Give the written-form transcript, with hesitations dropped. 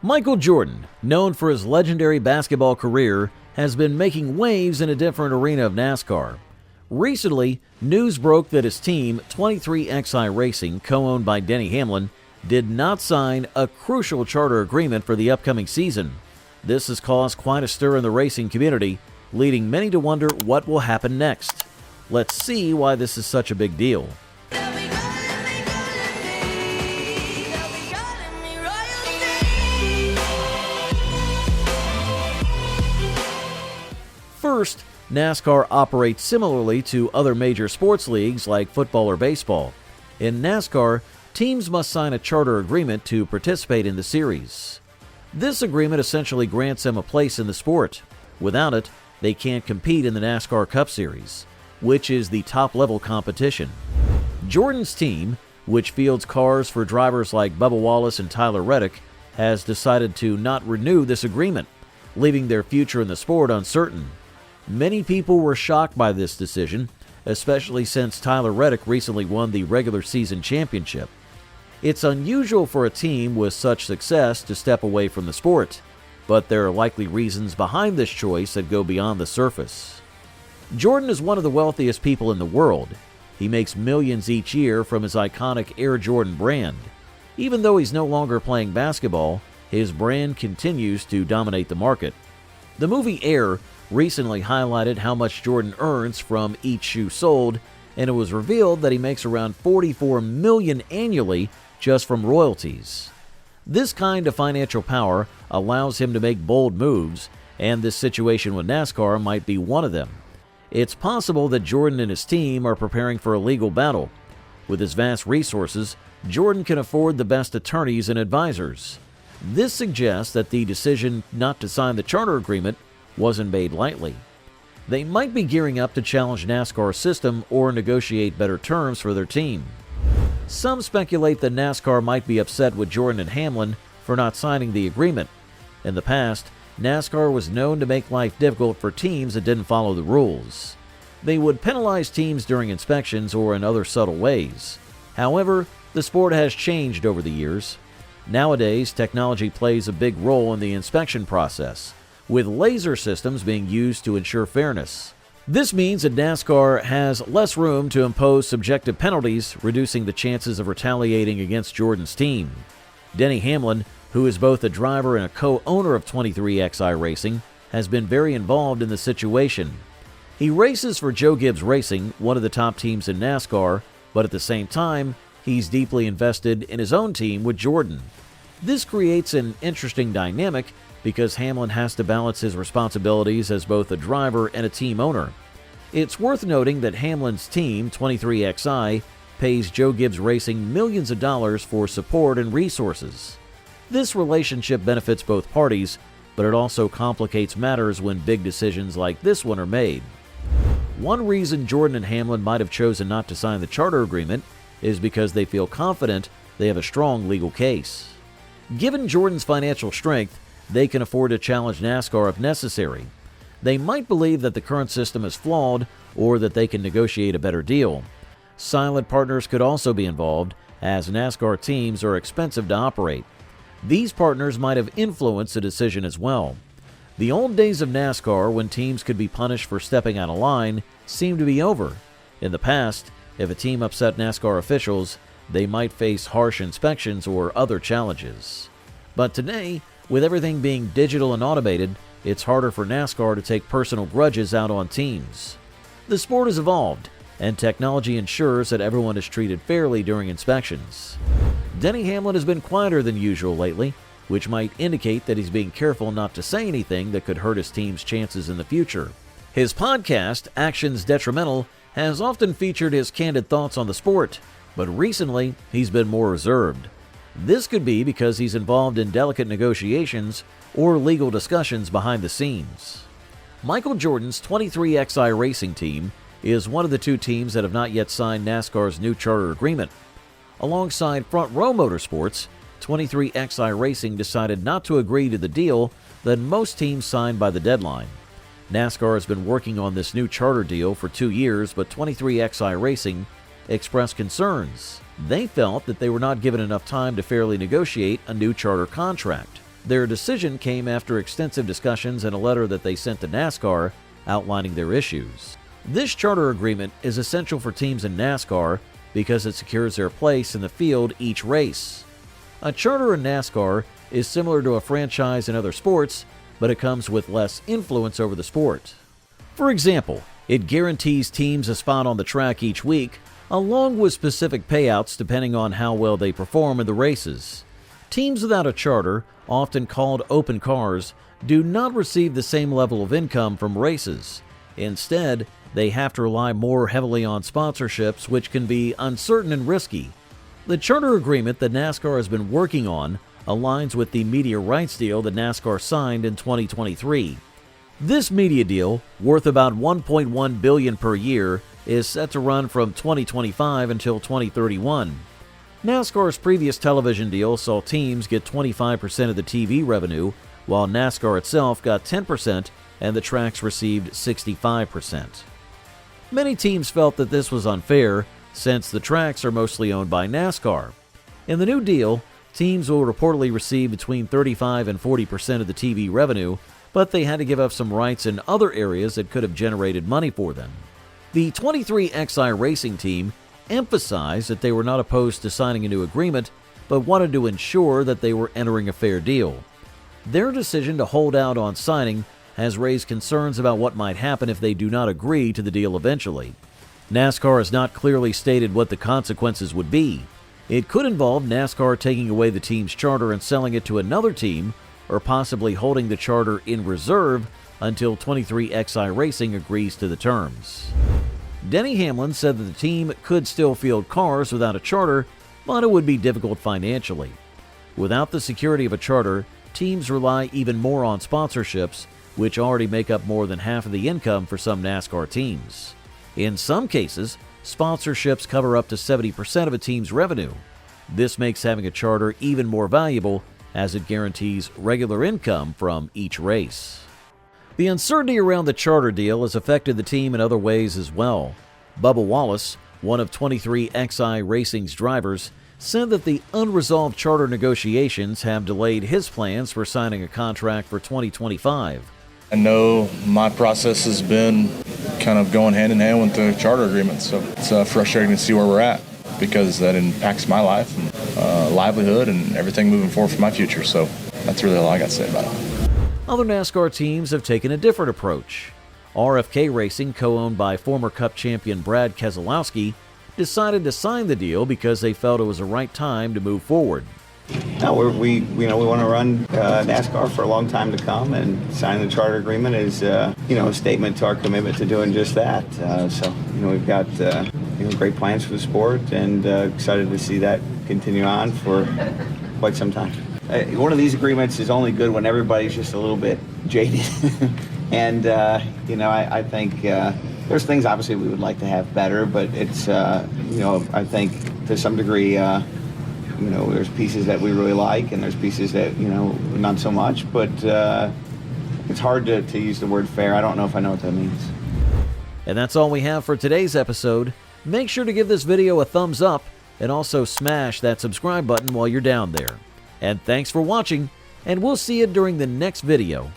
Michael Jordan, known for his legendary basketball career, has been making waves in a different arena of NASCAR. Recently, news broke that his team, 23XI Racing, co-owned by Denny Hamlin, did not sign a crucial charter agreement for the upcoming season. This has caused quite a stir in the racing community, leading many to wonder what will happen next. Let's see why this is such a big deal. First, NASCAR operates similarly to other major sports leagues like football or baseball. In NASCAR, teams must sign a charter agreement to participate in the series. This agreement essentially grants them a place in the sport. Without it, they can't compete in the NASCAR Cup Series, which is the top-level competition. Jordan's team, which fields cars for drivers like Bubba Wallace and Tyler Reddick, has decided to not renew this agreement, leaving their future in the sport uncertain. Many people were shocked by this decision, especially since Tyler Reddick recently won the regular season championship. It's unusual for a team with such success to step away from the sport, but there are likely reasons behind this choice that go beyond the surface. Jordan is one of the wealthiest people in the world. He makes millions each year from his iconic Air Jordan brand. Even though he's no longer playing basketball, his brand continues to dominate the market. The movie Air recently highlighted how much Jordan earns from each shoe sold, and it was revealed that he makes around $44 million annually just from royalties. This kind of financial power allows him to make bold moves, and this situation with NASCAR might be one of them. It's possible that Jordan and his team are preparing for a legal battle. With his vast resources, Jordan can afford the best attorneys and advisors. This suggests that the decision not to sign the charter agreement wasn't made lightly. They might be gearing up to challenge NASCAR's system or negotiate better terms for their team. Some speculate that NASCAR might be upset with Jordan and Hamlin for not signing the agreement. In the past, NASCAR was known to make life difficult for teams that didn't follow the rules. They would penalize teams during inspections or in other subtle ways. However, the sport has changed over the years. Nowadays, technology plays a big role in the inspection process, with laser systems being used to ensure fairness. This means that NASCAR has less room to impose subjective penalties, reducing the chances of retaliating against Jordan's team. Denny Hamlin, who is both a driver and a co-owner of 23XI Racing, has been very involved in the situation. He races for Joe Gibbs Racing, one of the top teams in NASCAR, but at the same time, he's deeply invested in his own team with Jordan. This creates an interesting dynamic because Hamlin has to balance his responsibilities as both a driver and a team owner. It's worth noting that Hamlin's team, 23XI, pays Joe Gibbs Racing millions of dollars for support and resources. This relationship benefits both parties, but it also complicates matters when big decisions like this one are made. One reason Jordan and Hamlin might have chosen not to sign the charter agreement is because they feel confident they have a strong legal case. Given Jordan's financial strength, they can afford to challenge NASCAR if necessary. They might believe that the current system is flawed or that they can negotiate a better deal. Silent partners could also be involved, as NASCAR teams are expensive to operate. These partners might have influenced the decision as well. The old days of NASCAR, when teams could be punished for stepping out of line, seem to be over. In the past, if a team upset NASCAR officials, they might face harsh inspections or other challenges. But today, with everything being digital and automated, it's harder for NASCAR to take personal grudges out on teams. The sport has evolved, and technology ensures that everyone is treated fairly during inspections. Denny Hamlin has been quieter than usual lately, which might indicate that he's being careful not to say anything that could hurt his team's chances in the future. His podcast, Actions Detrimental, has often featured his candid thoughts on the sport, but recently he's been more reserved. This could be because he's involved in delicate negotiations or legal discussions behind the scenes. Michael Jordan's 23XI Racing team is one of the two teams that have not yet signed NASCAR's new charter agreement. Alongside Front Row Motorsports, 23XI Racing decided not to agree to the deal that most teams signed by the deadline. NASCAR has been working on this new charter deal for 2 years, but 23XI Racing expressed concerns. They felt that they were not given enough time to fairly negotiate a new charter contract. Their decision came after extensive discussions and a letter that they sent to NASCAR outlining their issues. This charter agreement is essential for teams in NASCAR because it secures their place in the field each race. A charter in NASCAR is similar to a franchise in other sports, but it comes with less influence over the sport. For example, it guarantees teams a spot on the track each week, along with specific payouts depending on how well they perform in the races. Teams without a charter, often called open cars, do not receive the same level of income from races. Instead, they have to rely more heavily on sponsorships, which can be uncertain and risky. The charter agreement that NASCAR has been working on aligns with the media rights deal that NASCAR signed in 2023. This media deal, worth about $1.1 billion per year, is set to run from 2025 until 2031. NASCAR's previous television deal saw teams get 25% of the TV revenue, while NASCAR itself got 10% and the tracks received 65%. Many teams felt that this was unfair, since the tracks are mostly owned by NASCAR. In the new deal, teams will reportedly receive between 35 and 40% of the TV revenue, but they had to give up some rights in other areas that could have generated money for them. The 23XI Racing team emphasized that they were not opposed to signing a new agreement, but wanted to ensure that they were entering a fair deal. Their decision to hold out on signing has raised concerns about what might happen if they do not agree to the deal eventually. NASCAR has not clearly stated what the consequences would be. It could involve NASCAR taking away the team's charter and selling it to another team, or possibly holding the charter in reserve until 23XI Racing agrees to the terms. Denny Hamlin said that the team could still field cars without a charter, but it would be difficult financially. Without the security of a charter, teams rely even more on sponsorships, which already make up more than half of the income for some NASCAR teams. In some cases, sponsorships cover up to 70% of a team's revenue. This makes having a charter even more valuable, as it guarantees regular income from each race. The uncertainty around the charter deal has affected the team in other ways as well. Bubba Wallace, one of 23XI Racing's drivers, said that the unresolved charter negotiations have delayed his plans for signing a contract for 2025. I know my process has been kind of going hand in hand with the charter agreement, so it's frustrating to see where we're at because that impacts my life and livelihood and everything moving forward for my future. So that's really all I got to say about it. Other NASCAR teams have taken a different approach. RFK Racing, co-owned by former Cup champion Brad Keselowski, decided to sign the deal because they felt it was the right time to move forward. No, we want to run NASCAR for a long time to come, and signing the charter agreement is a statement to our commitment to doing just that. So we've got great plans for the sport, and excited to see that continue on for quite some time. One of these agreements is only good when everybody's just a little bit jaded, and I think there's things obviously we would like to have better, but it's I think to some degree. There's pieces that we really like, and there's pieces that, not so much. But it's hard to use the word fair. I don't know if I know what that means. And that's all we have for today's episode. Make sure to give this video a thumbs up, and also smash that subscribe button while you're down there. And thanks for watching, and we'll see you during the next video.